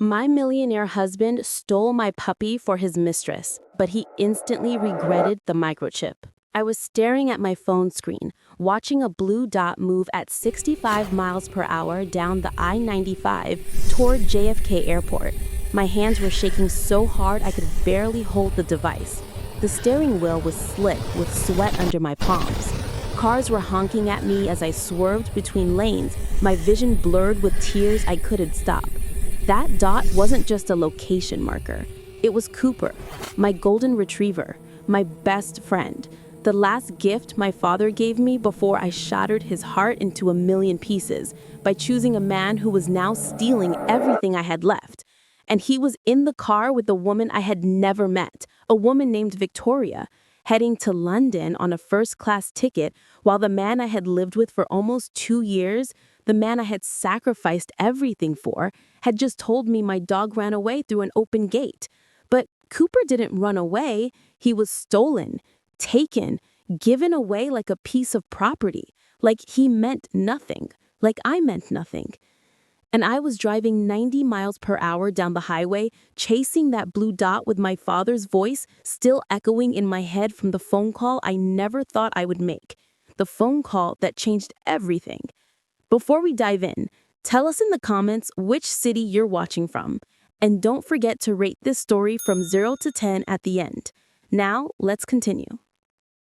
My millionaire husband stole my puppy for his mistress, but he instantly regretted the microchip. I was staring at my phone screen, watching a blue dot move at 65 miles per hour down the I-95 toward JFK Airport. My hands were shaking so hard I could barely hold the device. The steering wheel was slick with sweat under my palms. Cars were honking at me as I swerved between lanes, my vision blurred with tears I couldn't stop. That dot wasn't just a location marker. It was Cooper, my golden retriever, my best friend, the last gift my father gave me before I shattered his heart into a million pieces by choosing a man who was now stealing everything I had left. And he was in the car with a woman I had never met, a woman named Victoria, heading to London on a first-class ticket while the man I had lived with for almost 2 years, the man I had sacrificed everything for, had just told me my dog ran away through an open gate. But Cooper didn't run away. He was stolen, taken, given away like a piece of property, like he meant nothing, like I meant nothing. And I was driving 90 miles per hour down the highway, chasing that blue dot with my father's voice still echoing in my head from the phone call I never thought I would make. The phone call that changed everything. Before we dive in, tell us in the comments which city you're watching from. And don't forget to rate this story from 0 to 10 at the end. Now, let's continue.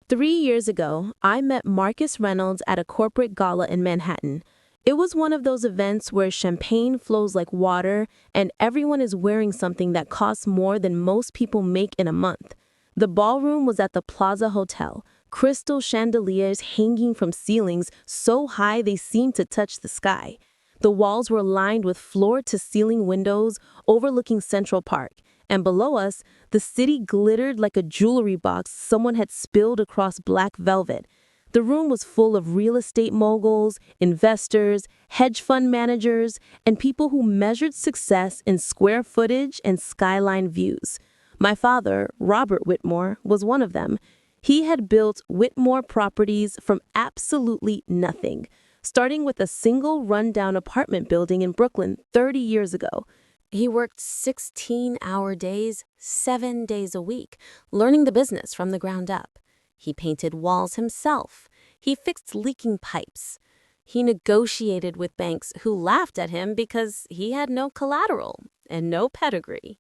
3 years ago, I met Marcus Reynolds at a corporate gala in Manhattan. It was one of those events where champagne flows like water and everyone is wearing something that costs more than most people make in a month. The ballroom was at the Plaza Hotel, crystal chandeliers hanging from ceilings so high they seemed to touch the sky. The walls were lined with floor-to-ceiling windows overlooking Central Park, and below us, the city glittered like a jewelry box someone had spilled across black velvet. The room was full of real estate moguls, investors, hedge fund managers, and people who measured success in square footage and skyline views. My father, Robert Whitmore, was one of them. He had built Whitmore Properties from absolutely nothing, starting with a single rundown apartment building in Brooklyn 30 years ago. He worked 16-hour days, 7 days a week, learning the business from the ground up. He painted walls himself. He fixed leaking pipes. He negotiated with banks who laughed at him because he had no collateral and no pedigree.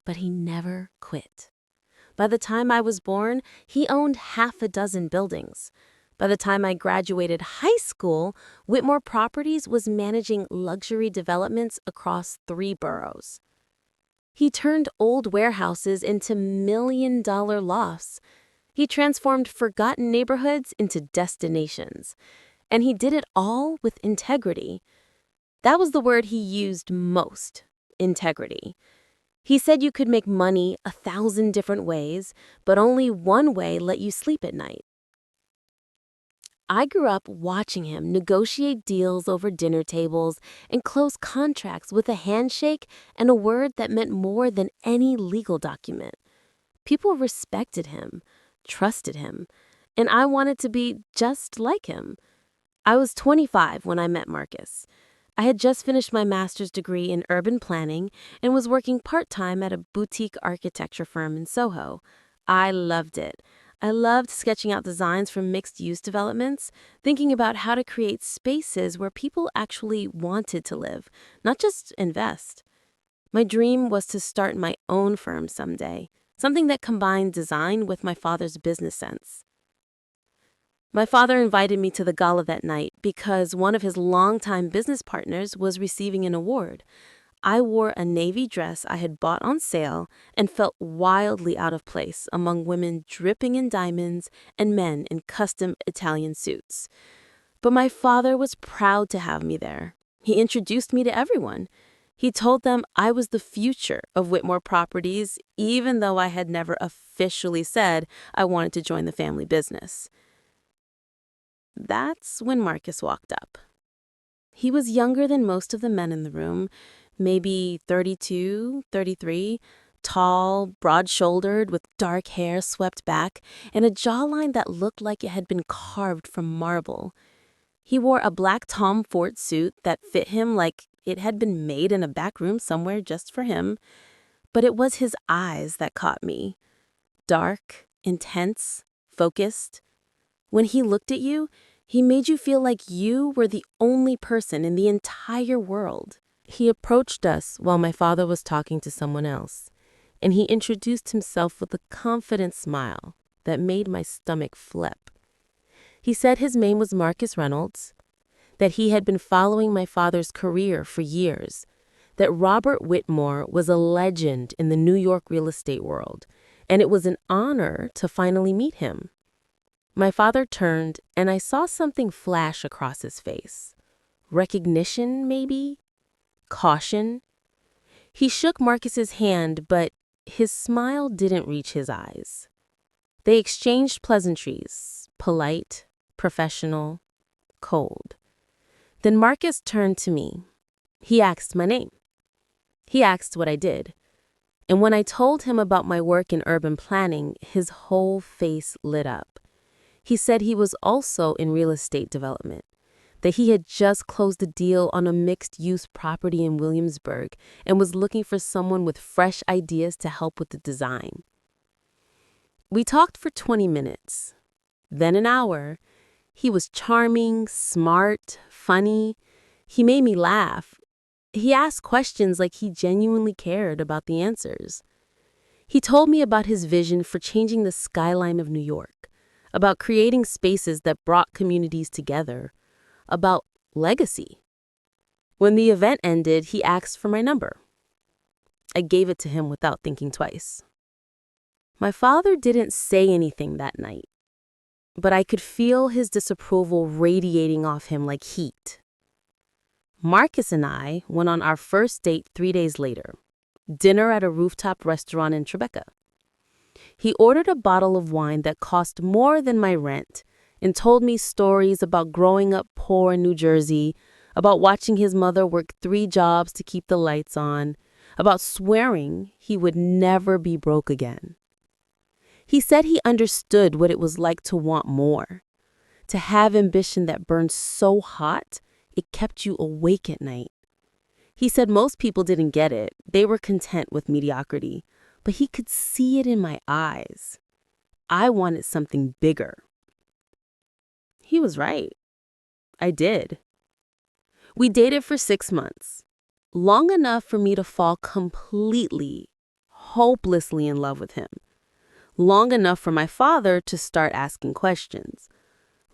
But he never quit. By the time I was born, he owned 6 buildings. By the time I graduated high school, Whitmore Properties was managing luxury developments across 3 boroughs. He turned old warehouses into million-dollar lofts. He transformed forgotten neighborhoods into destinations. And he did it all with integrity. That was the word he used most, integrity. He said you could make money 1,000 different ways, but only one way let you sleep at night. I grew up watching him negotiate deals over dinner tables and close contracts with a handshake and a word that meant more than any legal document. People respected him, trusted him, and I wanted to be just like him. I was 25 when I met Marcus. I had just finished my master's degree in urban planning and was working part-time at a boutique architecture firm in Soho. I loved it. I loved sketching out designs for mixed-use developments, thinking about how to create spaces where people actually wanted to live, not just invest. My dream was to start my own firm someday, something that combined design with my father's business sense. My father invited me to the gala that night because one of his longtime business partners was receiving an award. I wore a navy dress I had bought on sale and felt wildly out of place among women dripping in diamonds and men in custom Italian suits. But my father was proud to have me there. He introduced me to everyone. He told them I was the future of Whitmore Properties, even though I had never officially said I wanted to join the family business. That's when Marcus walked up. He was younger than most of the men in the room, maybe 32, 33, tall, broad-shouldered, with dark hair swept back, and a jawline that looked like it had been carved from marble. He wore a black Tom Ford suit that fit him like It had been made in a back room somewhere just for him, but it was his eyes that caught me. Dark, intense, focused. When he looked at you, he made you feel like you were the only person in the entire world. He approached us while my father was talking to someone else, and he introduced himself with a confident smile that made my stomach flip. He said his name was Marcus Reynolds, that he had been following my father's career for years, that Robert Whitmore was a legend in the New York real estate world, and it was an honor to finally meet him. My father turned, and I saw something flash across his face. Recognition, maybe? Caution? He shook Marcus's hand, but his smile didn't reach his eyes. They exchanged pleasantries, polite, professional, cold. Then Marcus turned to me. He asked my name. He asked what I did. And when I told him about my work in urban planning, his whole face lit up. He said he was also in real estate development, that he had just closed a deal on a mixed-use property in Williamsburg and was looking for someone with fresh ideas to help with the design. We talked for 20 minutes, then an hour. He was charming, smart, funny. He made me laugh. He asked questions like he genuinely cared about the answers. He told me about his vision for changing the skyline of New York, about creating spaces that brought communities together, about legacy. When the event ended, he asked for my number. I gave it to him without thinking twice. My father didn't say anything that night, but I could feel his disapproval radiating off him like heat. Marcus and I went on our first date 3 days later, dinner at a rooftop restaurant in Tribeca. He ordered a bottle of wine that cost more than my rent and told me stories about growing up poor in New Jersey, about watching his mother work 3 jobs to keep the lights on, about swearing he would never be broke again. He said he understood what it was like to want more, to have ambition that burned so hot it kept you awake at night. He said most people didn't get it. They were content with mediocrity, but he could see it in my eyes. I wanted something bigger. He was right. I did. We dated for 6 months, long enough for me to fall completely, hopelessly in love with him. Long enough for my father to start asking questions.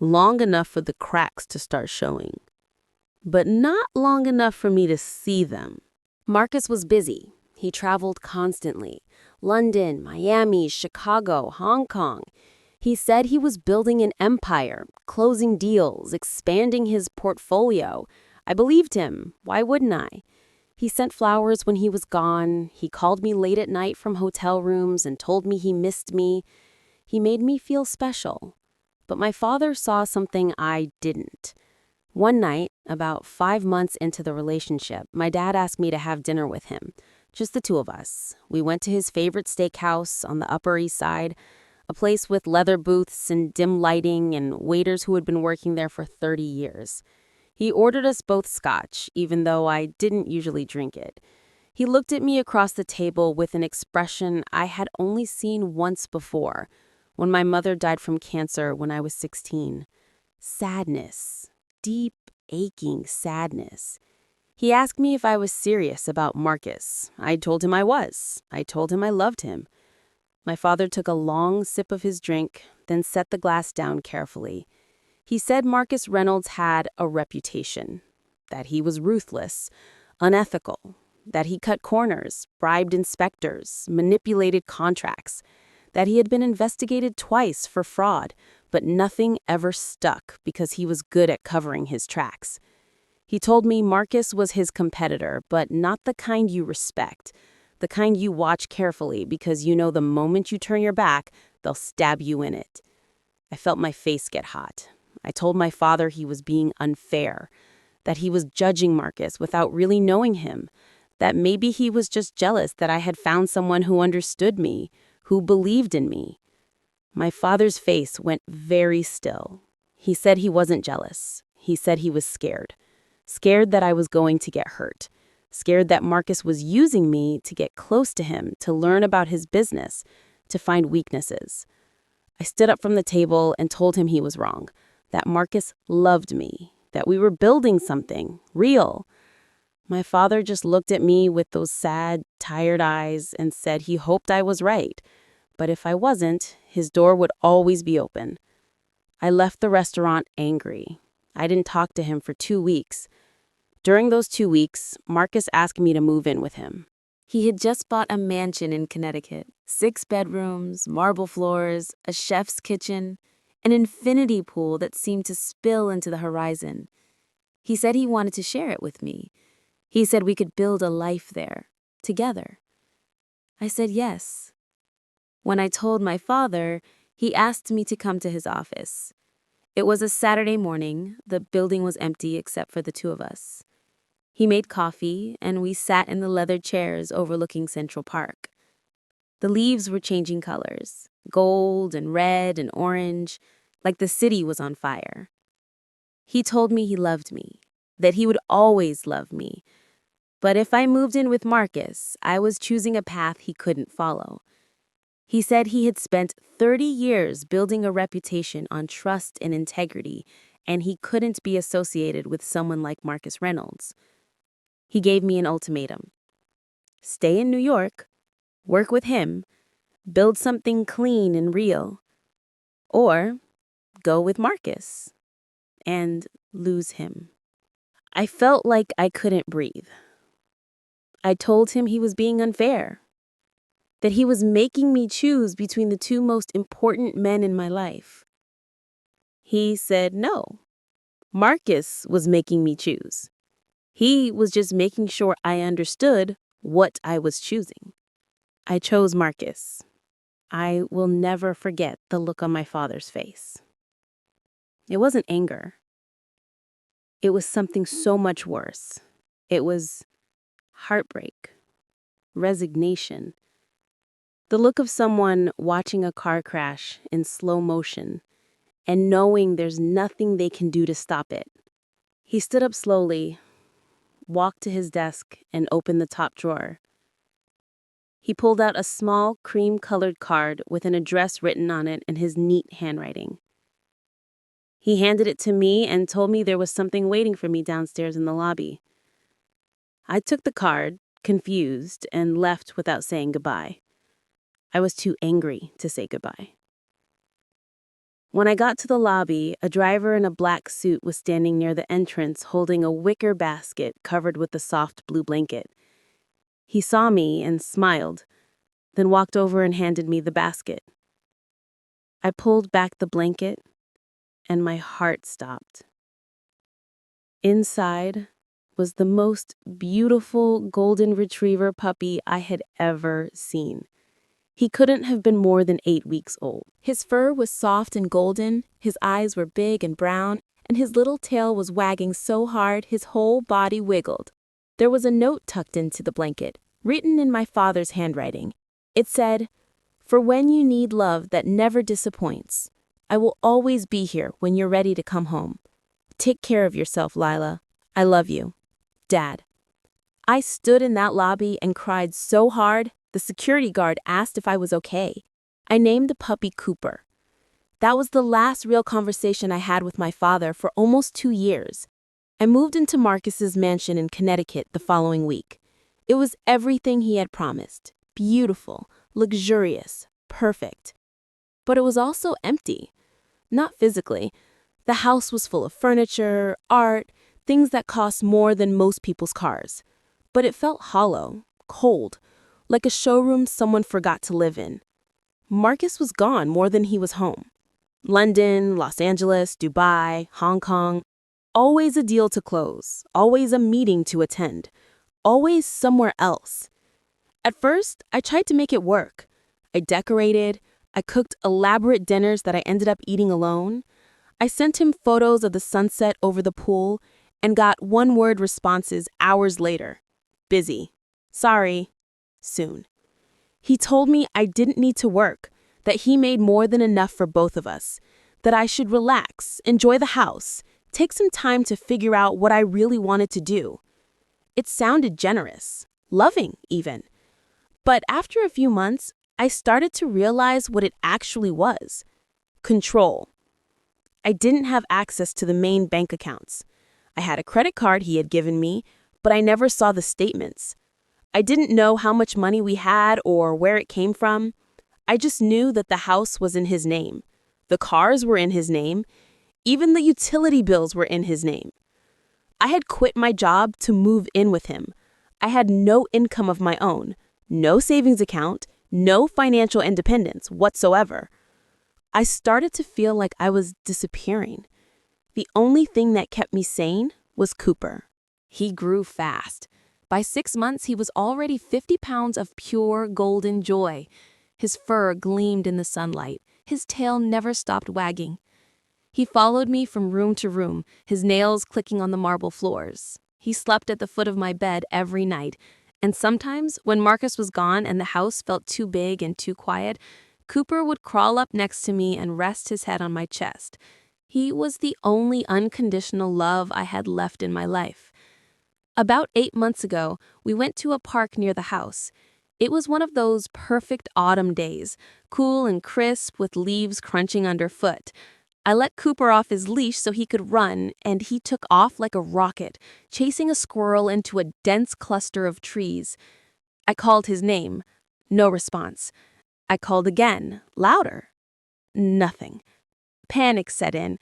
Long enough for the cracks to start showing. But not long enough for me to see them. Marcus was busy. He traveled constantly. London, Miami, Chicago, Hong Kong. He said he was building an empire, closing deals, expanding his portfolio. I believed him. Why wouldn't I? He sent flowers when he was gone. He called me late at night from hotel rooms and told me he missed me. He made me feel special. But my father saw something I didn't. One night, about 5 months into the relationship, my dad asked me to have dinner with him. Just the 2 of us. We went to his favorite steakhouse on the Upper East Side, a place with leather booths and dim lighting and waiters who had been working there for 30 years. He ordered us both scotch, even though I didn't usually drink it. He looked at me across the table with an expression I had only seen once before, when my mother died from cancer when I was 16. Sadness. Deep, aching sadness. He asked me if I was serious about Marcus. I told him I was. I told him I loved him. My father took a long sip of his drink, then set the glass down carefully. He said Marcus Reynolds had a reputation, that he was ruthless, unethical, that he cut corners, bribed inspectors, manipulated contracts, that he had been investigated twice for fraud, but nothing ever stuck because he was good at covering his tracks. He told me Marcus was his competitor, but not the kind you respect, the kind you watch carefully because you know the moment you turn your back, they'll stab you in it. I felt my face get hot. I told my father he was being unfair, that he was judging Marcus without really knowing him, that maybe he was just jealous that I had found someone who understood me, who believed in me. My father's face went very still. He said he wasn't jealous. He said he was scared. scared that I was going to get hurt, scared that Marcus was using me to get close to him, to learn about his business, to find weaknesses. I stood up from the table and told him he was wrong, that Marcus loved me, that we were building something real. My father just looked at me with those sad, tired eyes and said he hoped I was right, but if I wasn't, his door would always be open. I left the restaurant angry. I didn't talk to him for 2 weeks. During those 2 weeks, Marcus asked me to move in with him. He had just bought a mansion in Connecticut, 6 bedrooms, marble floors, a chef's kitchen, an infinity pool that seemed to spill into the horizon. He said he wanted to share it with me. He said we could build a life there, together. I said yes. When I told my father, he asked me to come to his office. It was a Saturday morning. The building was empty except for the two of us. He made coffee, and we sat in the leather chairs overlooking Central Park. The leaves were changing colors, gold and red and orange, like the city was on fire. He told me he loved me, that he would always love me. But if I moved in with Marcus, I was choosing a path he couldn't follow. He said he had spent 30 years building a reputation on trust and integrity, and he couldn't be associated with someone like Marcus Reynolds. He gave me an ultimatum. Stay in New York, work with him, build something clean and real, or go with Marcus and lose him. I felt like I couldn't breathe. I told him he was being unfair, that he was making me choose between the two most important men in my life. He said no. Marcus was making me choose. He was just making sure I understood what I was choosing. I chose Marcus. I will never forget the look on my father's face. It wasn't anger. It was something so much worse. It was heartbreak, resignation. The look of someone watching a car crash in slow motion and knowing there's nothing they can do to stop it. He stood up slowly, walked to his desk, and opened the top drawer. He pulled out a small cream-colored card with an address written on it in his neat handwriting. He handed it to me and told me there was something waiting for me downstairs in the lobby. I took the card, confused, and left without saying goodbye. I was too angry to say goodbye. When I got to the lobby, a driver in a black suit was standing near the entrance holding a wicker basket covered with a soft blue blanket. He saw me and smiled, then walked over and handed me the basket. I pulled back the blanket, and my heart stopped. Inside was the most beautiful golden retriever puppy I had ever seen. He couldn't have been more than 8 weeks old. His fur was soft and golden, his eyes were big and brown, and his little tail was wagging so hard his whole body wiggled. There was a note tucked into the blanket, written in my father's handwriting. It said, "For when you need love that never disappoints, I will always be here when you're ready to come home. Take care of yourself, Layla. I love you. Dad." I stood in that lobby and cried so hard, the security guard asked if I was okay. I named the puppy Cooper. That was the last real conversation I had with my father for almost 2 years. I moved into Marcus's mansion in Connecticut the following week. It was everything he had promised. Beautiful, luxurious, perfect. But it was also empty. Not physically. The house was full of furniture, art, things that cost more than most people's cars. But it felt hollow, cold, like a showroom someone forgot to live in. Marcus was gone more than he was home. London, Los Angeles, Dubai, Hong Kong. Always a deal to close, always a meeting to attend, always somewhere else. At first, I tried to make it work. I decorated, I cooked elaborate dinners that I ended up eating alone. I sent him photos of the sunset over the pool and got one-word responses hours later. Busy. Sorry. Soon. He told me I didn't need to work, that he made more than enough for both of us, that I should relax, enjoy the house, take some time to figure out what I really wanted to do. It sounded generous, loving even. But after a few months, I started to realize what it actually was: control. I didn't have access to the main bank accounts. I had a credit card he had given me, but I never saw the statements. I didn't know how much money we had or where it came from. I just knew that the house was in his name. The cars were in his name. Even the utility bills were in his name. I had quit my job to move in with him. I had no income of my own, no savings account, no financial independence whatsoever. I started to feel like I was disappearing. The only thing that kept me sane was Cooper. He grew fast. By 6 months, he was already 50 pounds of pure golden joy. His fur gleamed in the sunlight. His tail never stopped wagging. He followed me from room to room, his nails clicking on the marble floors. He slept at the foot of my bed every night. And sometimes, when Marcus was gone and the house felt too big and too quiet, Cooper would crawl up next to me and rest his head on my chest. He was the only unconditional love I had left in my life. About 8 months ago, we went to a park near the house. It was one of those perfect autumn days, cool and crisp with leaves crunching underfoot. I let Cooper off his leash so he could run, and he took off like a rocket, chasing a squirrel into a dense cluster of trees. I called his name. No response. I called again, louder. Nothing. Panic set in.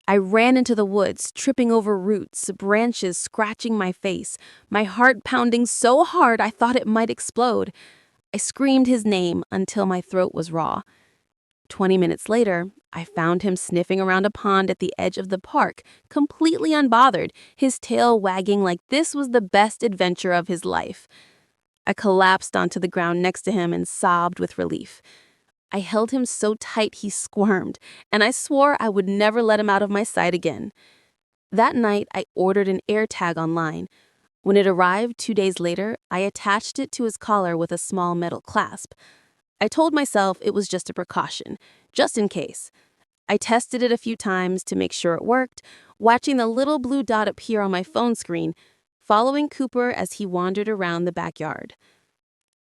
I ran into the woods, tripping over roots, branches scratching my face, my heart pounding so hard I thought it might explode. I screamed his name until my throat was raw. 20 minutes later, I found him sniffing around a pond at the edge of the park, completely unbothered, his tail wagging like this was the best adventure of his life. I collapsed onto the ground next to him and sobbed with relief. I held him so tight he squirmed, and I swore I would never let him out of my sight again. That night, I ordered an AirTag online. When it arrived 2 days later, I attached it to his collar with a small metal clasp. I told myself it was just a precaution, just in case. I tested it a few times to make sure it worked, watching the little blue dot appear on my phone screen, following Cooper as he wandered around the backyard.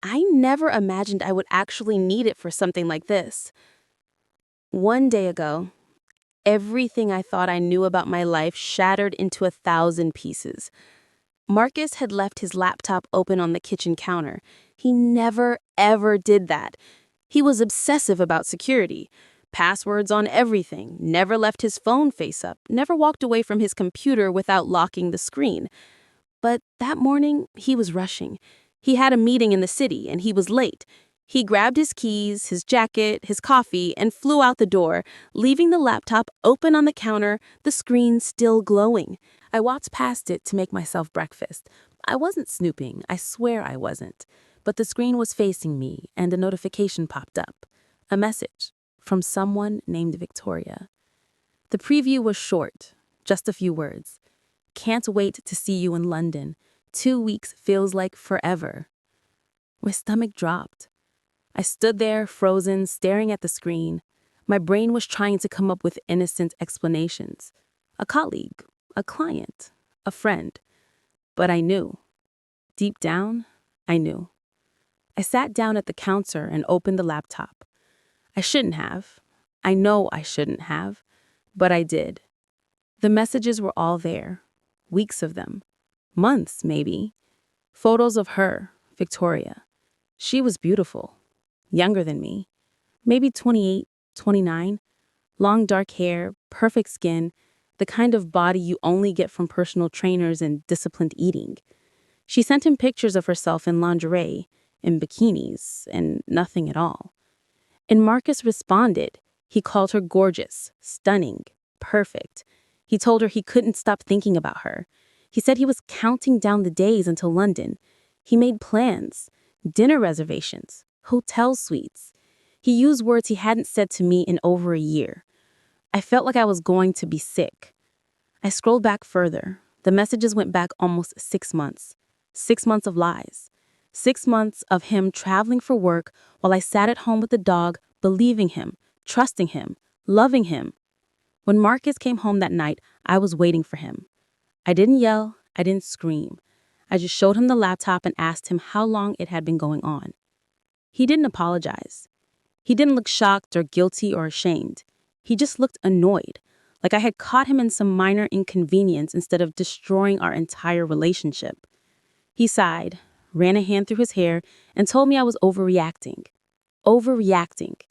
I never imagined I would actually need it for something like this. One day ago, everything I thought I knew about my life shattered into 1,000 pieces. Marcus had left his laptop open on the kitchen counter. He never, ever did that. He was obsessive about security. Passwords on everything, never left his phone face up, never walked away from his computer without locking the screen. But that morning, he was rushing. He had a meeting in the city, and he was late. He grabbed his keys, his jacket, his coffee, and flew out the door, leaving the laptop open on the counter, the screen still glowing. I walked past it to make myself breakfast. I wasn't snooping, I swear I wasn't. But the screen was facing me, and a notification popped up. A message from someone named Victoria. The preview was short, just a few words. Can't wait to see you in London. 2 weeks feels like forever. My stomach dropped. I stood there, frozen, staring at the screen. My brain was trying to come up with innocent explanations. A colleague, a client, a friend. But I knew. Deep down, I knew. I sat down at the counter and opened the laptop. I shouldn't have. I know I shouldn't have. But I did. The messages were all there. Weeks of them. Months, maybe. Photos of her, Victoria. She was beautiful. Younger than me. Maybe 28, 29. Long dark hair, perfect skin, the kind of body you only get from personal trainers and disciplined eating. She sent him pictures of herself in lingerie, in bikinis, and nothing at all. And Marcus responded. He called her gorgeous, stunning, perfect. He told her he couldn't stop thinking about her. He said he was counting down the days until London. He made plans, dinner reservations, hotel suites. He used words he hadn't said to me in over a year. I felt like I was going to be sick. I scrolled back further. The messages went back almost 6 months. 6 months of lies. 6 months of him traveling for work while I sat at home with the dog, believing him, trusting him, loving him. When Marcus came home that night, I was waiting for him. I didn't yell, I didn't scream. I just showed him the laptop and asked him how long it had been going on. He didn't apologize. He didn't look shocked or guilty or ashamed. He just looked annoyed, like I had caught him in some minor inconvenience instead of destroying our entire relationship. He sighed, ran a hand through his hair, and told me I was overreacting. Overreacting.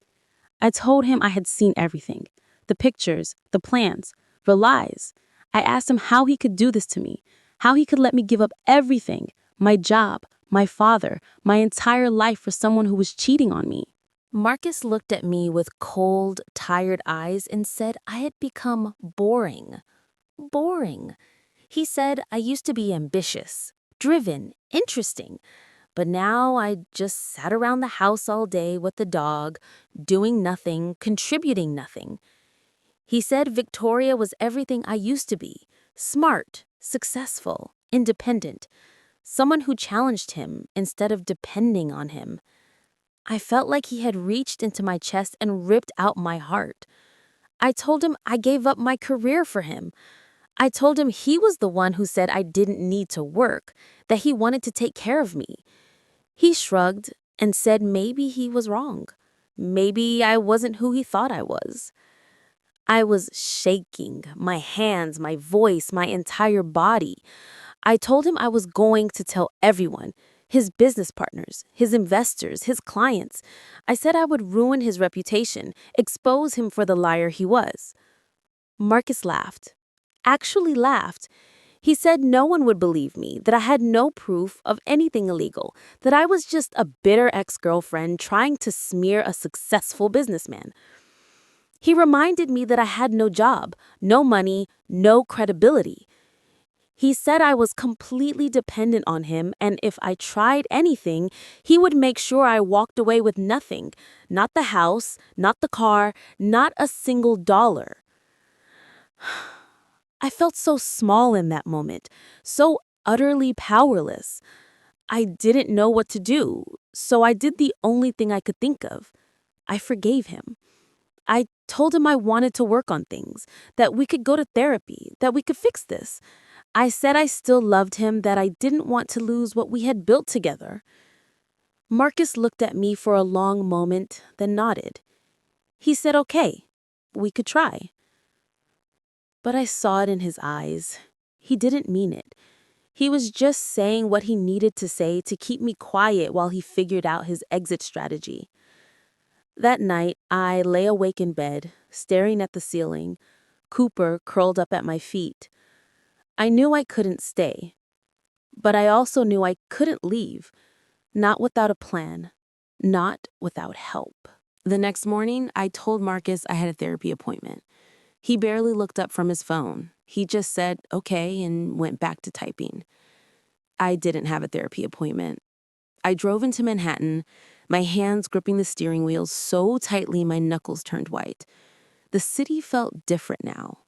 I told him I had seen everything. The pictures, the plans, the lies. I asked him how he could do this to me, how he could let me give up everything, my job, my father, my entire life for someone who was cheating on me. Marcus looked at me with cold, tired eyes and said I had become boring. Boring. He said I used to be ambitious, driven, interesting, but now I just sat around the house all day with the dog, doing nothing, contributing nothing. He said Victoria was everything I used to be, smart, successful, independent, someone who challenged him instead of depending on him. I felt like he had reached into my chest and ripped out my heart. I told him I gave up my career for him. I told him he was the one who said I didn't need to work, that he wanted to take care of me. He shrugged and said maybe he was wrong. Maybe I wasn't who he thought I was. I was shaking, my hands, my voice, my entire body. I told him I was going to tell everyone, his business partners, his investors, his clients. I said I would ruin his reputation, expose him for the liar he was. Marcus laughed. Actually laughed. He said no one would believe me, that I had no proof of anything illegal, that I was just a bitter ex-girlfriend trying to smear a successful businessman. He reminded me that I had no job, no money, no credibility. He said I was completely dependent on him, and if I tried anything, he would make sure I walked away with nothing. Not the house, not the car, not a single dollar. I felt so small in that moment, so utterly powerless. I didn't know what to do, so I did the only thing I could think of. I forgave him. I told him I wanted to work on things, that we could go to therapy, that we could fix this. I said I still loved him, that I didn't want to lose what we had built together. Marcus looked at me for a long moment, then nodded. He said, okay, we could try. But I saw it in his eyes. He didn't mean it. He was just saying what he needed to say to keep me quiet while he figured out his exit strategy. That night, I lay awake in bed, staring at the ceiling, Cooper curled up at my feet. I knew I couldn't stay, but I also knew I couldn't leave, not without a plan, not without help. The next morning, I told Marcus I had a therapy appointment. He barely looked up from his phone. He just said, okay, and went back to typing. I didn't have a therapy appointment. I drove into Manhattan, my hands gripping the steering wheel so tightly my knuckles turned white. The city felt different now,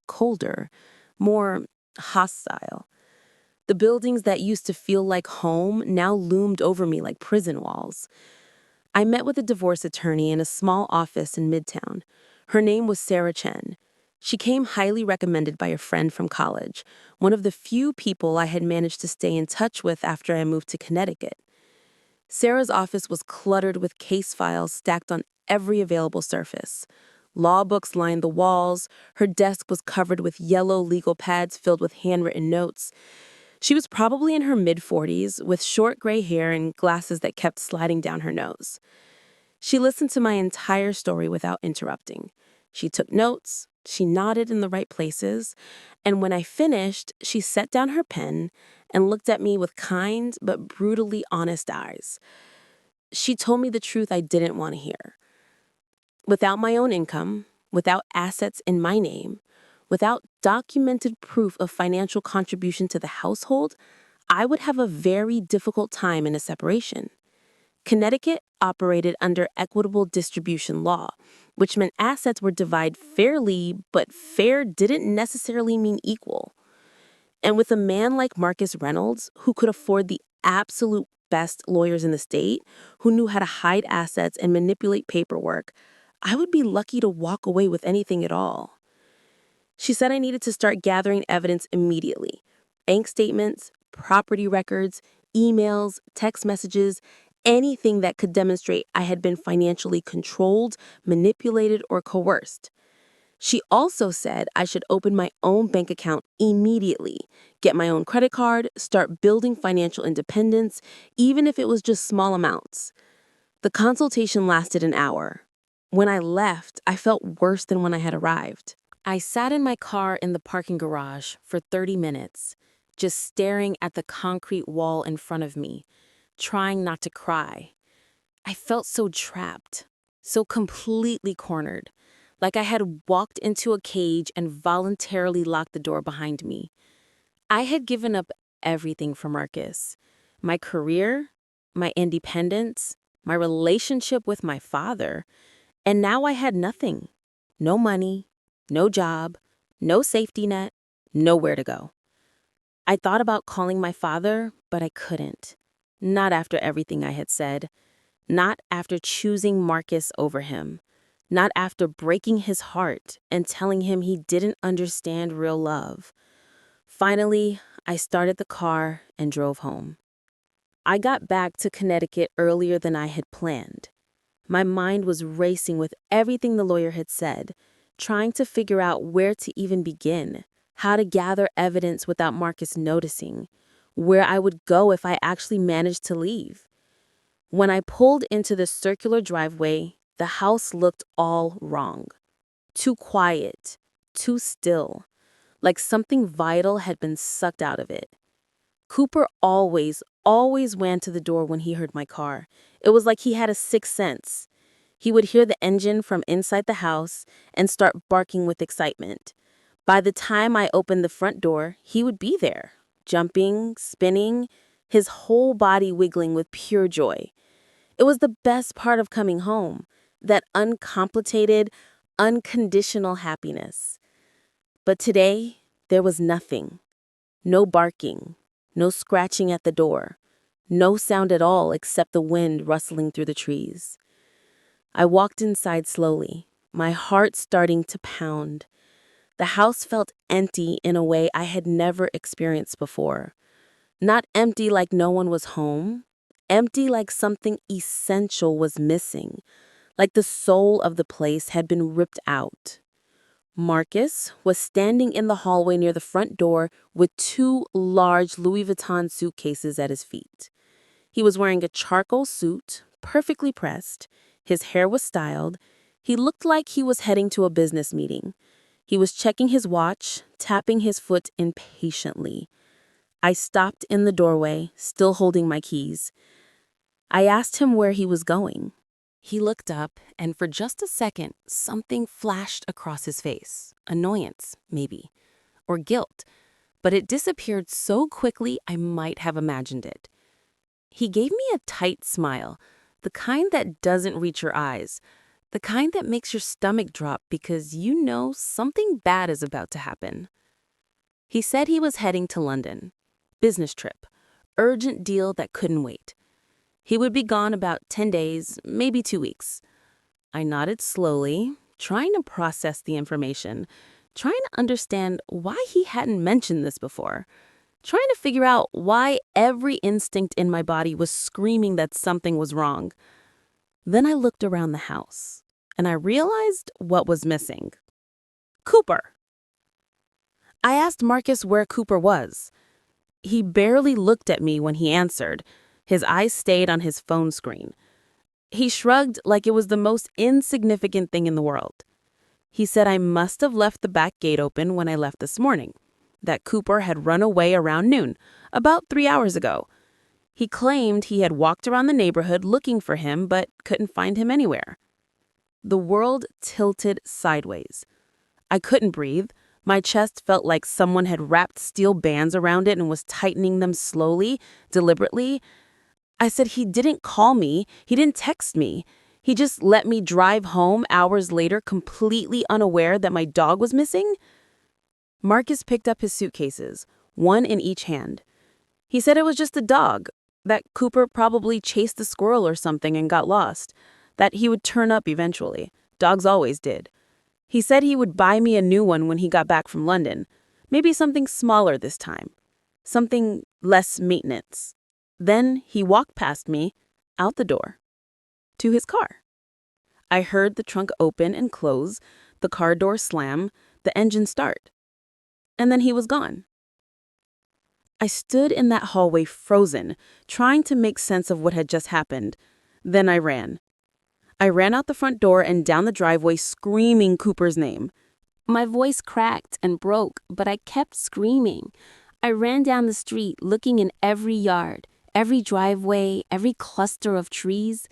colder, more hostile. The buildings that used to feel like home now loomed over me like prison walls. I met with a divorce attorney in a small office in Midtown. Her name was Sarah Chen. She came highly recommended by a friend from college, one of the few people I had managed to stay in touch with after I moved to Connecticut. Sarah's office was cluttered with case files stacked on every available surface. Law books lined the walls. Her desk was covered with yellow legal pads filled with handwritten notes. She was probably in her mid-40s, with short gray hair and glasses that kept sliding down her nose. She listened to my entire story without interrupting. She took notes, she nodded in the right places, and when I finished, she set down her pen and looked at me with kind but brutally honest eyes. She told me the truth I didn't want to hear. Without my own income, without assets in my name, without documented proof of financial contribution to the household, I would have a very difficult time in a separation. Connecticut operated under equitable distribution law, which meant assets were divided fairly, but fair didn't necessarily mean equal. And with a man like Marcus Reynolds, who could afford the absolute best lawyers in the state, who knew how to hide assets and manipulate paperwork, I would be lucky to walk away with anything at all. She said I needed to start gathering evidence immediately. Bank statements, property records, emails, text messages, anything that could demonstrate I had been financially controlled, manipulated, or coerced. She also said I should open my own bank account immediately, get my own credit card, start building financial independence, even if it was just small amounts. The consultation lasted an hour. When I left, I felt worse than when I had arrived. I sat in my car in the parking garage for 30 minutes, just staring at the concrete wall in front of me, trying not to cry. I felt so trapped, so completely cornered, like I had walked into a cage and voluntarily locked the door behind me. I had given up everything for Marcus: my career, my independence, my relationship with my father, and now I had nothing. No money, no job, no safety net, nowhere to go. I thought about calling my father, but I couldn't. Not after everything I had said. Not after choosing Marcus over him. Not after breaking his heart and telling him he didn't understand real love. Finally, I started the car and drove home. I got back to Connecticut earlier than I had planned. My mind was racing with everything the lawyer had said, trying to figure out where to even begin, how to gather evidence without Marcus noticing, where I would go if I actually managed to leave. When I pulled into the circular driveway, the house looked all wrong. Too quiet, too still, like something vital had been sucked out of it. Cooper always ran to the door when he heard my car. It was like he had a sixth sense. He would hear the engine from inside the house and start barking with excitement. By the time I opened the front door, he would be there, jumping, spinning, his whole body wiggling with pure joy. It was the best part of coming home, that uncomplicated, unconditional happiness. But today, there was nothing. No barking, no scratching at the door, no sound at all except the wind rustling through the trees. I walked inside slowly, my heart starting to pound. The house felt empty in a way I had never experienced before. Not empty like no one was home, empty like something essential was missing, like the soul of the place had been ripped out. Marcus was standing in the hallway near the front door with two large Louis Vuitton suitcases at his feet. He was wearing a charcoal suit, perfectly pressed. His hair was styled. He looked like he was heading to a business meeting. He was checking his watch, tapping his foot impatiently. I stopped in the doorway, still holding my keys. I asked him where he was going. He looked up, and for just a second, something flashed across his face. Annoyance, maybe, or guilt, but it disappeared so quickly I might have imagined it. He gave me a tight smile, the kind that doesn't reach your eyes, the kind that makes your stomach drop because you know something bad is about to happen. He said he was heading to London. Business trip. Urgent deal that couldn't wait. He would be gone about 10 days, maybe 2 weeks. I nodded slowly, trying to process the information, trying to understand why he hadn't mentioned this before, trying to figure out why every instinct in my body was screaming that something was wrong. Then I looked around the house, and I realized what was missing. Cooper. I asked Marcus where Cooper was. He barely looked at me when he answered. His eyes stayed on his phone screen. He shrugged like it was the most insignificant thing in the world. He said I must have left the back gate open when I left this morning, that Cooper had run away around noon, about 3 hours ago. He claimed he had walked around the neighborhood looking for him but couldn't find him anywhere. The world tilted sideways. I couldn't breathe. My chest felt like someone had wrapped steel bands around it and was tightening them slowly, deliberately. I said he didn't call me, he didn't text me. He just let me drive home hours later completely unaware that my dog was missing. Marcus picked up his suitcases, one in each hand. He said it was just a dog, that Cooper probably chased a squirrel or something and got lost, that he would turn up eventually. Dogs always did. He said he would buy me a new one when he got back from London. Maybe something smaller this time. Something less maintenance. Then he walked past me, out the door, to his car. I heard the trunk open and close, the car door slam, the engine start. And then he was gone. I stood in that hallway frozen, trying to make sense of what had just happened. Then I ran. I ran out the front door and down the driveway screaming Cooper's name. My voice cracked and broke, but I kept screaming. I ran down the street looking in every yard, every driveway, every cluster of trees.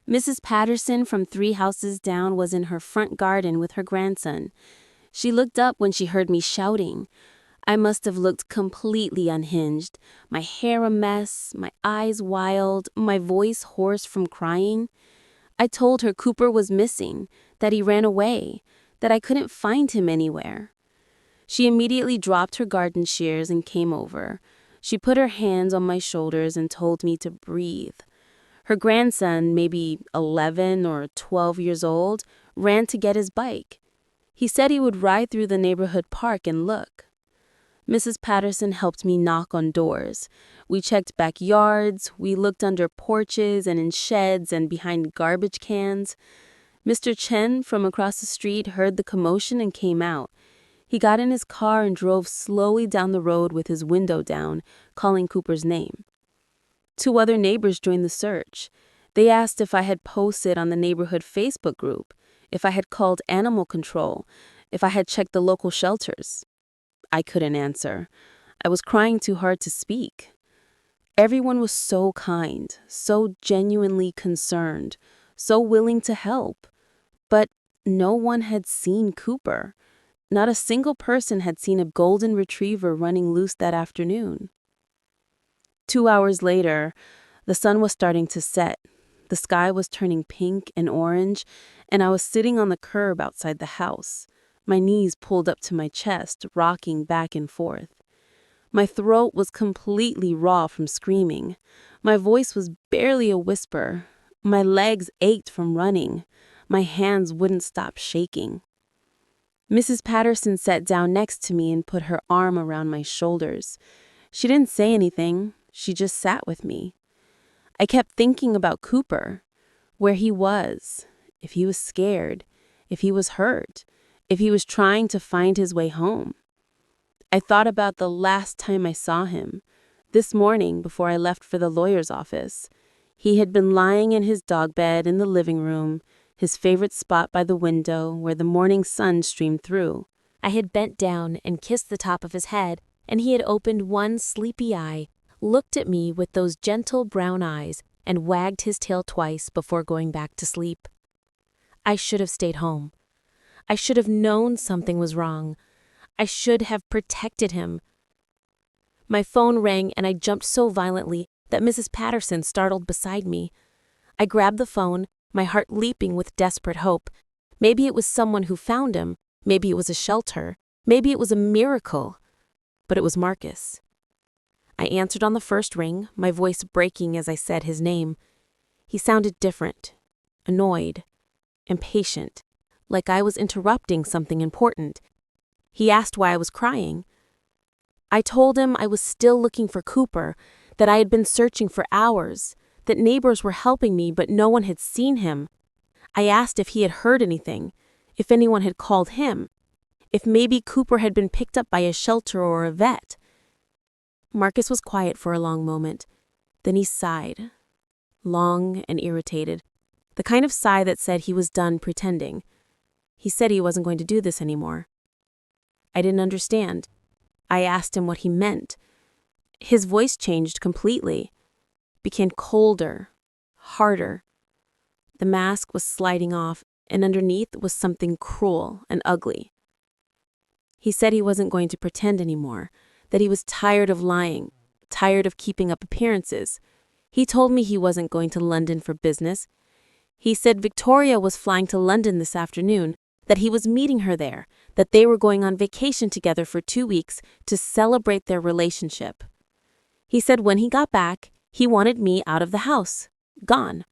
Mrs. Patterson from 3 houses down was in her front garden with her grandson. She looked up when she heard me shouting. I must have looked completely unhinged, my hair a mess, my eyes wild, my voice hoarse from crying. I told her Cooper was missing, that he ran away, that I couldn't find him anywhere. She immediately dropped her garden shears and came over. She put her hands on my shoulders and told me to breathe. Her grandson, maybe 11 or 12 years old, ran to get his bike. He said he would ride through the neighborhood park and look. Mrs. Patterson helped me knock on doors. We checked backyards, we looked under porches and in sheds and behind garbage cans. Mr. Chen from across the street heard the commotion and came out. He got in his car and drove slowly down the road with his window down, calling Cooper's name. 2 other neighbors joined the search. They asked if I had posted on the neighborhood Facebook group, if I had called animal control, if I had checked the local shelters. I couldn't answer. I was crying too hard to speak. Everyone was so kind, so genuinely concerned, so willing to help. But no one had seen Cooper. Not a single person had seen a golden retriever running loose that afternoon. 2 hours later, the sun was starting to set. The sky was turning pink and orange, and I was sitting on the curb outside the house, my knees pulled up to my chest, rocking back and forth. My throat was completely raw from screaming. My voice was barely a whisper. My legs ached from running. My hands wouldn't stop shaking. Mrs. Patterson sat down next to me and put her arm around my shoulders. She didn't say anything. She just sat with me. I kept thinking about Cooper, where he was, if he was scared, if he was hurt, if he was trying to find his way home. I thought about the last time I saw him, this morning before I left for the lawyer's office. He had been lying in his dog bed in the living room, his favorite spot by the window where the morning sun streamed through. I had bent down and kissed the top of his head, and he had opened one sleepy eye, looked at me with those gentle brown eyes, and wagged his tail twice before going back to sleep. I should have stayed home. I should have known something was wrong. I should have protected him. My phone rang and I jumped so violently that Mrs. Patterson startled beside me. I grabbed the phone, my heart leaping with desperate hope. Maybe it was someone who found him. Maybe it was a shelter. Maybe it was a miracle. But it was Marcus. I answered on the first ring, my voice breaking as I said his name. He sounded different, annoyed, impatient, like I was interrupting something important. He asked why I was crying. I told him I was still looking for Cooper, that I had been searching for hours, that neighbors were helping me but no one had seen him. I asked if he had heard anything, if anyone had called him, if maybe Cooper had been picked up by a shelter or a vet. Marcus was quiet for a long moment. Then he sighed, long and irritated, the kind of sigh that said he was done pretending. He said he wasn't going to do this anymore. I didn't understand. I asked him what he meant. His voice changed completely, became colder, harder. The mask was sliding off, and underneath was something cruel and ugly. He said he wasn't going to pretend anymore, that he was tired of lying, tired of keeping up appearances. He told me he wasn't going to London for business. He said Victoria was flying to London this afternoon, that he was meeting her there, that they were going on vacation together for 2 weeks to celebrate their relationship. He said when he got back, he wanted me out of the house, gone.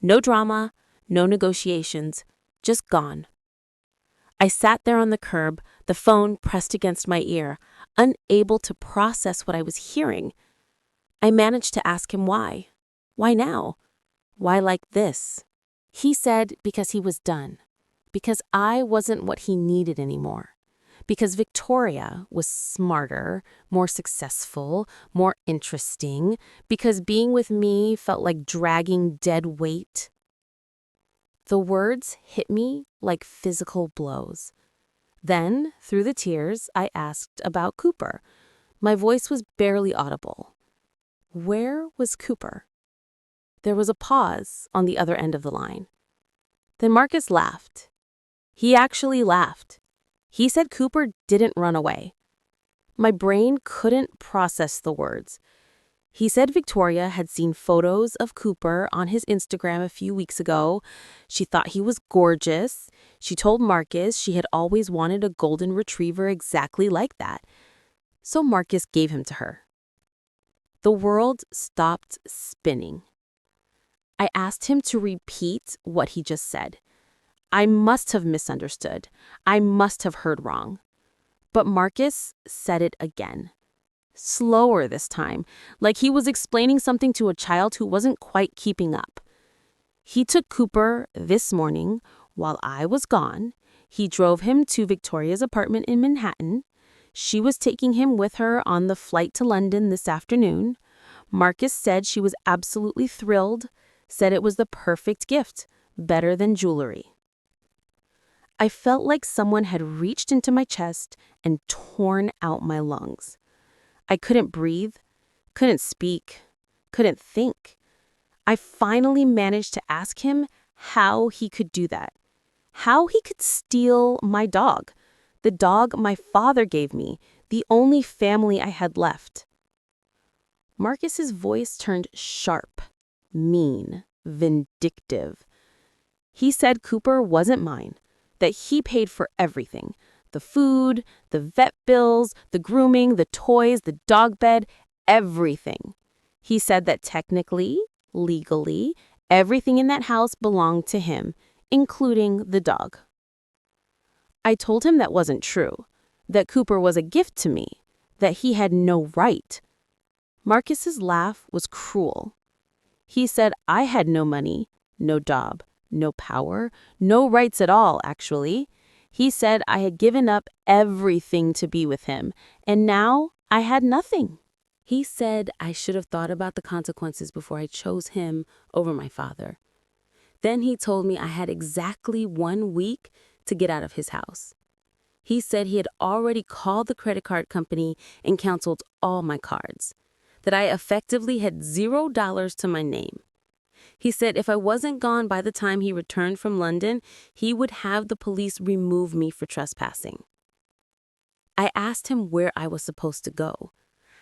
No drama, no negotiations, just gone. I sat there on the curb, the phone pressed against my ear, unable to process what I was hearing. I managed to ask him why. Why now? Why like this? He said because he was done. Because I wasn't what he needed anymore. Because Victoria was smarter, more successful, more interesting. Because being with me felt like dragging dead weight. The words hit me like physical blows. Then, through the tears, I asked about Cooper. My voice was barely audible. Where was Cooper? There was a pause on the other end of the line. Then Marcus laughed. He actually laughed. He said Cooper didn't run away. My brain couldn't process the words. He said Victoria had seen photos of Cooper on his Instagram a few weeks ago. She thought he was gorgeous. She told Marcus she had always wanted a golden retriever exactly like that. So Marcus gave him to her. The world stopped spinning. I asked him to repeat what he just said. I must have misunderstood. I must have heard wrong. But Marcus said it again. Slower this time, like he was explaining something to a child who wasn't quite keeping up. He took Cooper this morning while I was gone. He drove him to Victoria's apartment in Manhattan. She was taking him with her on the flight to London this afternoon. Marcus said she was absolutely thrilled, said it was the perfect gift, better than jewelry. I felt like someone had reached into my chest and torn out my lungs. I couldn't breathe, couldn't speak, couldn't think. I finally managed to ask him how he could do that, how he could steal my dog, the dog my father gave me, the only family I had left. Marcus's voice turned sharp, mean, vindictive. He said Cooper wasn't mine, that he paid for everything. The food, the vet bills, the grooming, the toys, the dog bed, everything. He said that technically, legally, everything in that house belonged to him, including the dog. I told him that wasn't true, that Cooper was a gift to me, that he had no right. Marcus's laugh was cruel. He said I had no money, no job, no power, no rights at all, actually. He said I had given up everything to be with him, and now I had nothing. He said I should have thought about the consequences before I chose him over my father. Then he told me I had exactly 1 week to get out of his house. He said he had already called the credit card company and canceled all my cards, that I effectively had $0 to my name. He said if I wasn't gone by the time he returned from London, he would have the police remove me for trespassing. I asked him where I was supposed to go,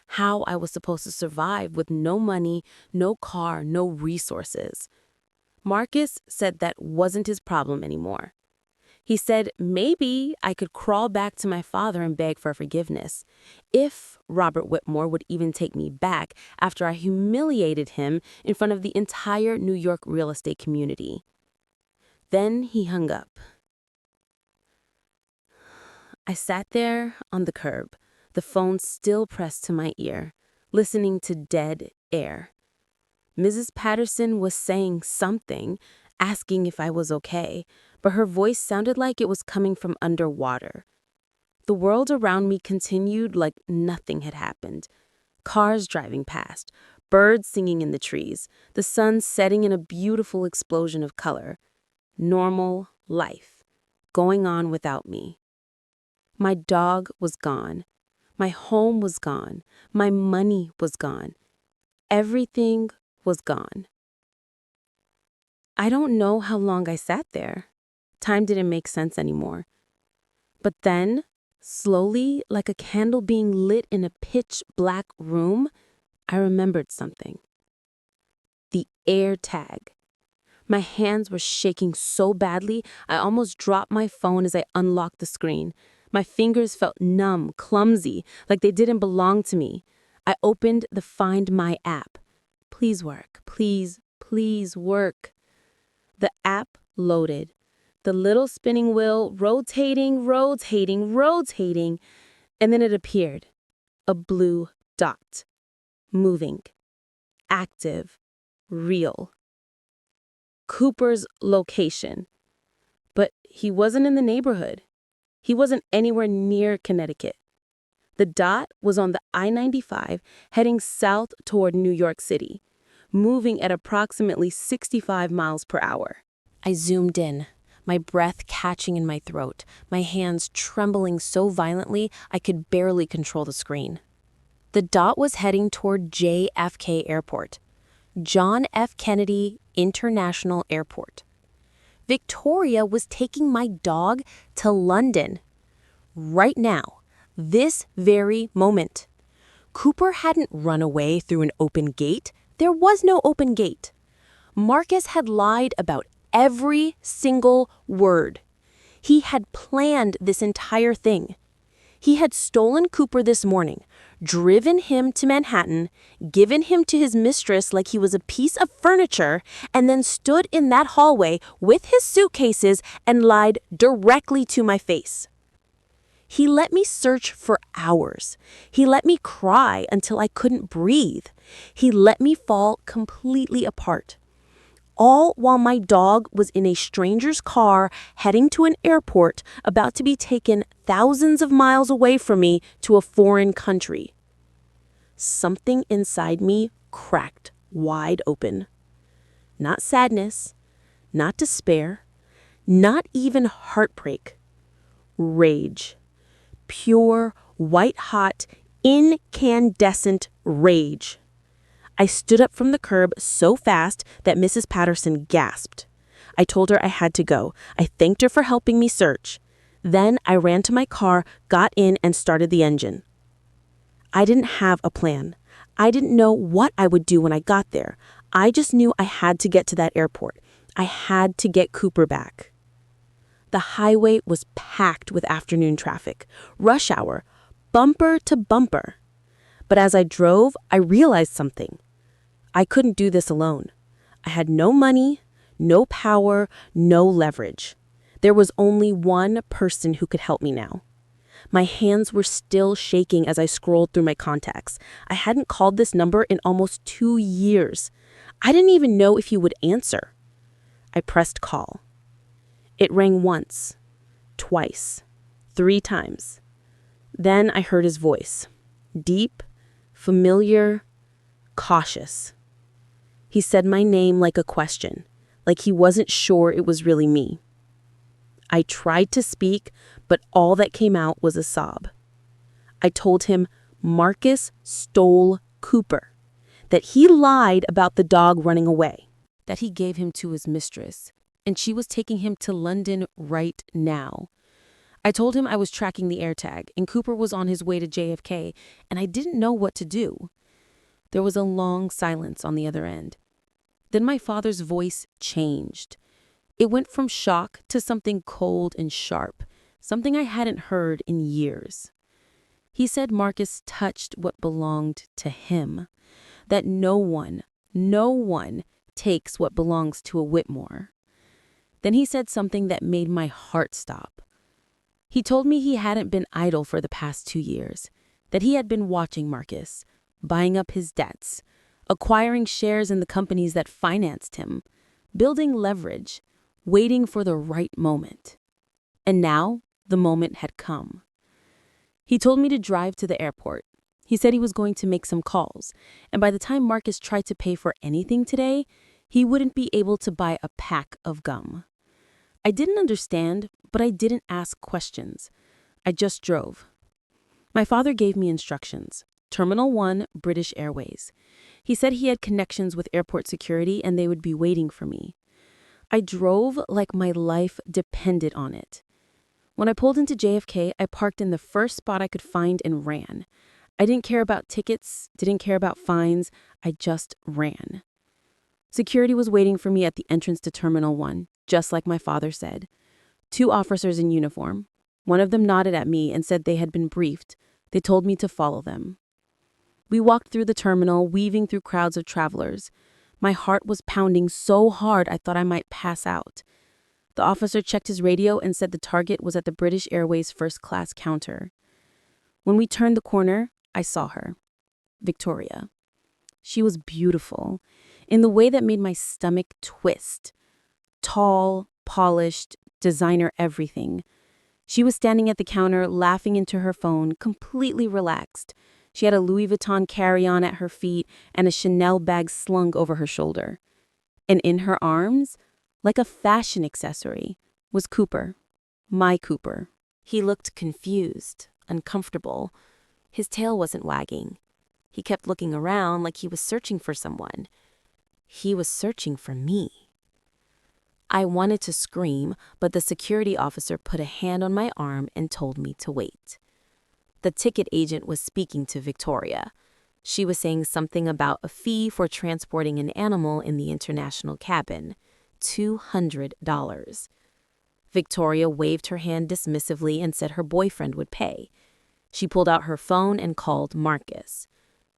how I was supposed to survive with no money, no car, no resources. Marcus said that wasn't his problem anymore. He said maybe I could crawl back to my father and beg for forgiveness, if Robert Whitmore would even take me back after I humiliated him in front of the entire New York real estate community. Then he hung up. I sat there on the curb, the phone still pressed to my ear, listening to dead air. Mrs. Patterson was saying something, asking if I was okay, but her voice sounded like it was coming from underwater. The world around me continued like nothing had happened. Cars driving past, birds singing in the trees, the sun setting in a beautiful explosion of color. Normal life, going on without me. My dog was gone. My home was gone. My money was gone. Everything was gone. I don't know how long I sat there. Time didn't make sense anymore. But then, slowly, like a candle being lit in a pitch-black room, I remembered something. The air tag. My hands were shaking so badly, I almost dropped my phone as I unlocked the screen. My fingers felt numb, clumsy, like they didn't belong to me. I opened the Find My app. Please work. Please, please work. The app loaded. The little spinning wheel rotating, and then it appeared. A blue dot. Moving. Active. Real. Cooper's location. But he wasn't in the neighborhood. He wasn't anywhere near Connecticut. The dot was on the I-95 heading south toward New York City, moving at approximately 65 miles per hour. I zoomed in, my breath catching in my throat, my hands trembling so violently I could barely control the screen. The dot was heading toward JFK Airport, John F. Kennedy International Airport. Victoria was taking my dog to London. Right now, this very moment. Cooper hadn't run away through an open gate. There was no open gate. Marcus had lied about every single word. He had planned this entire thing. He had stolen Cooper this morning, driven him to Manhattan, given him to his mistress like he was a piece of furniture, and then stood in that hallway with his suitcases and lied directly to my face. He let me search for hours. He let me cry until I couldn't breathe. He let me fall completely apart. All while my dog was in a stranger's car heading to an airport about to be taken thousands of miles away from me to a foreign country. Something inside me cracked wide open. Not sadness, not despair, not even heartbreak. Rage. Pure, white-hot, incandescent rage. I stood up from the curb so fast that Mrs. Patterson gasped. I told her I had to go. I thanked her for helping me search. Then I ran to my car, got in, and started the engine. I didn't have a plan. I didn't know what I would do when I got there. I just knew I had to get to that airport. I had to get Cooper back. The highway was packed with afternoon traffic, rush hour, bumper to bumper. But as I drove, I realized something. I couldn't do this alone. I had no money, no power, no leverage. There was only one person who could help me now. My hands were still shaking as I scrolled through my contacts. I hadn't called this number in almost 2 years. I didn't even know if he would answer. I pressed call. It rang once, twice, 3 times. Then I heard his voice. Deep, familiar, cautious. He said my name like a question, like he wasn't sure it was really me. I tried to speak, but all that came out was a sob. I told him Marcus stole Cooper, that he lied about the dog running away, that he gave him to his mistress, and she was taking him to London right now. I told him I was tracking the AirTag, and Cooper was on his way to JFK, and I didn't know what to do. There was a long silence on the other end. Then my father's voice changed. It went from shock to something cold and sharp, something I hadn't heard in years. He said Marcus touched what belonged to him, that no one takes what belongs to a Whitmore. Then he said something that made my heart stop. He told me he hadn't been idle for the past 2 years, that he had been watching Marcus, buying up his debts, acquiring shares in the companies that financed him, building leverage, waiting for the right moment. And now the moment had come. He told me to drive to the airport. He said he was going to make some calls, and by the time Marcus tried to pay for anything today, he wouldn't be able to buy a pack of gum. I didn't understand, but I didn't ask questions. I just drove. My father gave me instructions. Terminal 1, British Airways. He said he had connections with airport security and they would be waiting for me. I drove like my life depended on it. When I pulled into JFK, I parked in the first spot I could find and ran. I didn't care about tickets, didn't care about fines. I just ran. Security was waiting for me at the entrance to Terminal 1, just like my father said. 2 officers in uniform. One of them nodded at me and said they had been briefed. They told me to follow them. We walked through the terminal, weaving through crowds of travelers. My heart was pounding so hard I thought I might pass out. The officer checked his radio and said the target was at the British Airways first-class counter. When we turned the corner, I saw her. Victoria. She was beautiful, in the way that made my stomach twist. Tall, polished, designer everything. She was standing at the counter, laughing into her phone, completely relaxed. She had a Louis Vuitton carry-on at her feet and a Chanel bag slung over her shoulder. And in her arms, like a fashion accessory, was Cooper. My Cooper. He looked confused, uncomfortable. His tail wasn't wagging. He kept looking around like he was searching for someone. He was searching for me. I wanted to scream, but the security officer put a hand on my arm and told me to wait. The ticket agent was speaking to Victoria. She was saying something about a fee for transporting an animal in the international cabin. $200. Victoria waved her hand dismissively and said her boyfriend would pay. She pulled out her phone and called Marcus.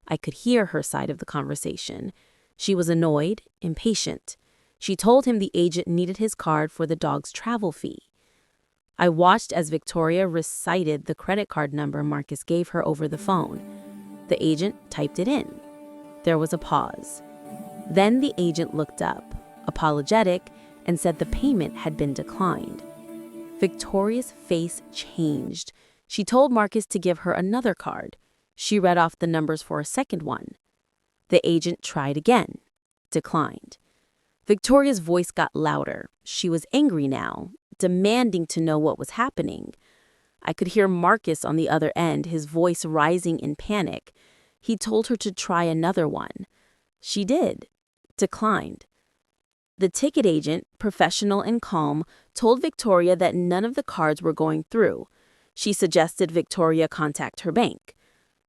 I could hear her side of the conversation. She was annoyed, impatient. She told him the agent needed his card for the dog's travel fee. I watched as Victoria recited the credit card number Marcus gave her over the phone. The agent typed it in. There was a pause. Then the agent looked up, apologetic, and said the payment had been declined. Victoria's face changed. She told Marcus to give her another card. She read off the numbers for a second one. The agent tried again. Declined. Victoria's voice got louder. She was angry now, demanding to know what was happening. I could hear Marcus on the other end, his voice rising in panic. He told her to try another one. She did. Declined. The ticket agent, professional and calm, told Victoria that none of the cards were going through. She suggested Victoria contact her bank.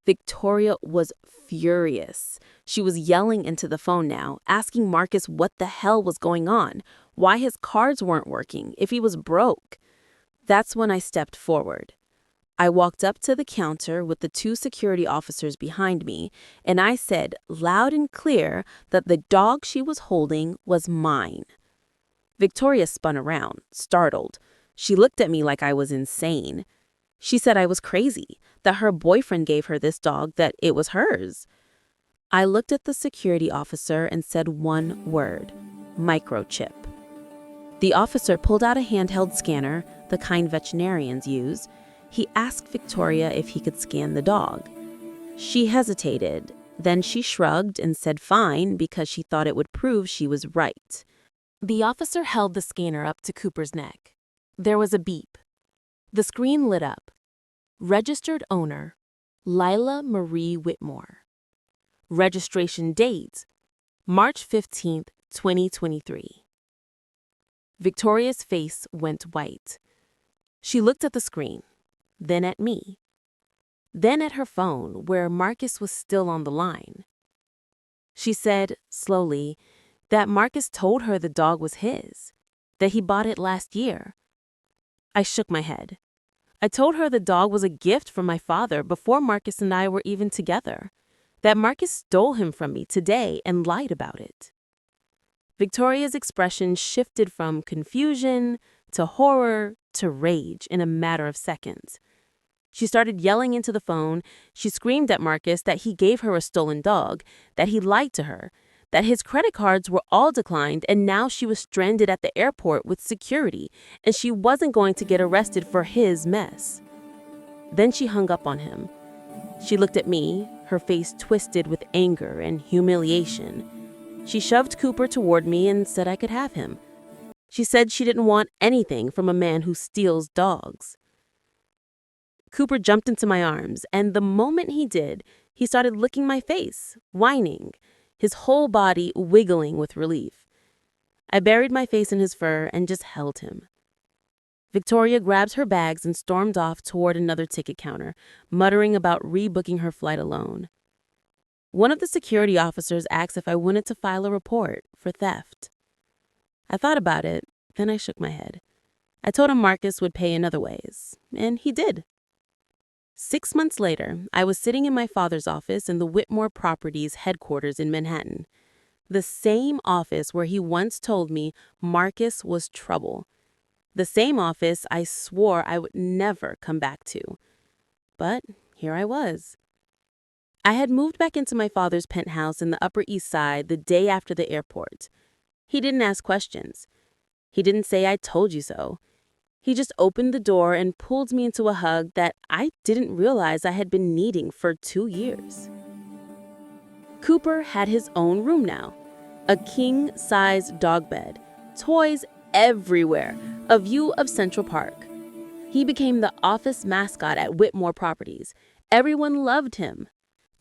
Victoria was furious. She was yelling into the phone now, asking Marcus what the hell was going on, why his cards weren't working, if he was broke. That's when I stepped forward. I walked up to the counter with the two security officers behind me, and I said loud and clear that the dog she was holding was mine. Victoria spun around, startled. She looked at me like I was insane. She said I was crazy, that her boyfriend gave her this dog, that it was hers. I looked at the security officer and said one word: microchip. The officer pulled out a handheld scanner, the kind veterinarians use. He asked Victoria if he could scan the dog. She hesitated. Then she shrugged and said fine because she thought it would prove she was right. The officer held the scanner up to Cooper's neck. There was a beep. The screen lit up. Registered owner, Layla Marie Whitmore. Registration date, March 15th, 2023. Victoria's face went white. She looked at the screen, then at me, then at her phone where Marcus was still on the line. She said, slowly, that Marcus told her the dog was his, that he bought it last year. I shook my head. I told her the dog was a gift from my father before Marcus and I were even together, that Marcus stole him from me today and lied about it. Victoria's expression shifted from confusion to horror to rage in a matter of seconds. She started yelling into the phone. She screamed at Marcus that he gave her a stolen dog, that he lied to her, that his credit cards were all declined, and now she was stranded at the airport with security, and she wasn't going to get arrested for his mess. Then she hung up on him. She looked at me, her face twisted with anger and humiliation. She shoved Cooper toward me and said I could have him. She said she didn't want anything from a man who steals dogs. Cooper jumped into my arms, and the moment he did, he started licking my face, whining, his whole body wiggling with relief. I buried my face in his fur and just held him. Victoria grabbed her bags and stormed off toward another ticket counter, muttering about rebooking her flight alone. One of the security officers asked if I wanted to file a report for theft. I thought about it, then I shook my head. I told him Marcus would pay in other ways, and he did. 6 months later, I was sitting in my father's office in the Whitmore Properties headquarters in Manhattan, the same office where he once told me Marcus was trouble. The same office I swore I would never come back to. But here I was. I had moved back into my father's penthouse in the Upper East Side the day after the airport. He didn't ask questions. He didn't say I told you so. He just opened the door and pulled me into a hug that I didn't realize I had been needing for 2 years. Cooper had his own room now. A king-size dog bed, toys everywhere, a view of Central Park. He became the office mascot at Whitmore Properties. Everyone loved him.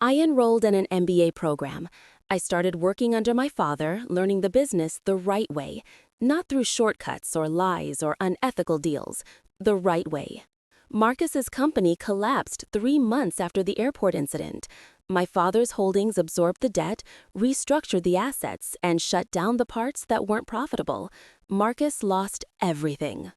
I enrolled in an MBA program. I started working under my father, learning the business the right way, not through shortcuts or lies or unethical deals, the right way. Marcus's company collapsed 3 months after the airport incident. My father's holdings absorbed the debt, restructured the assets, and shut down the parts that weren't profitable. Marcus lost everything.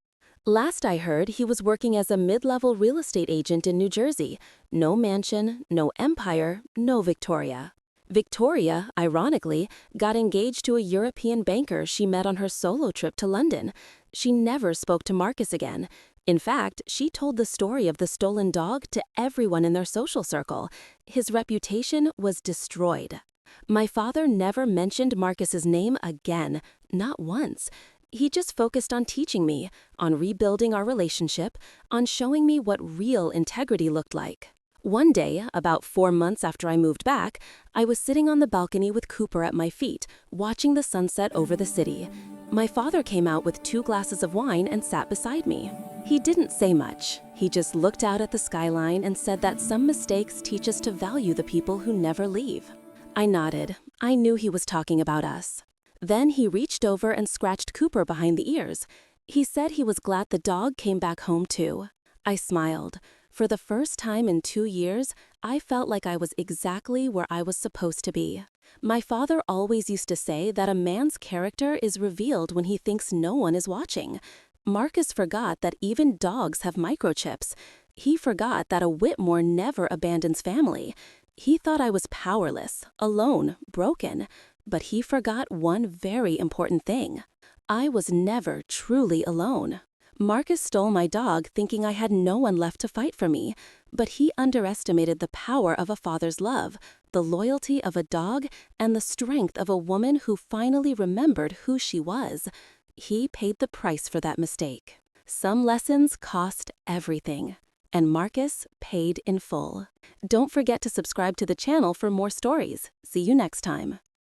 Last I heard, he was working as a mid-level real estate agent in New Jersey. No mansion, no empire, no Victoria. Victoria, ironically, got engaged to a European banker she met on her solo trip to London. She never spoke to Marcus again. In fact, she told the story of the stolen dog to everyone in their social circle. His reputation was destroyed. My father never mentioned Marcus's name again, not once. He just focused on teaching me, on rebuilding our relationship, on showing me what real integrity looked like. One day, about 4 months after I moved back, I was sitting on the balcony with Cooper at my feet, watching the sunset over the city. My father came out with 2 glasses of wine and sat beside me. He didn't say much. He just looked out at the skyline and said that some mistakes teach us to value the people who never leave. I nodded. I knew he was talking about us. Then he reached over and scratched Cooper behind the ears. He said he was glad the dog came back home too. I smiled. For the first time in 2 years, I felt like I was exactly where I was supposed to be. My father always used to say that a man's character is revealed when he thinks no one is watching. Marcus forgot that even dogs have microchips. He forgot that a Whitmore never abandons family. He thought I was powerless, alone, broken. But he forgot one very important thing. I was never truly alone. Marcus stole my dog thinking I had no one left to fight for me, but he underestimated the power of a father's love, the loyalty of a dog, and the strength of a woman who finally remembered who she was. He paid the price for that mistake. Some lessons cost everything, and Marcus paid in full. Don't forget to subscribe to the channel for more stories. See you next time.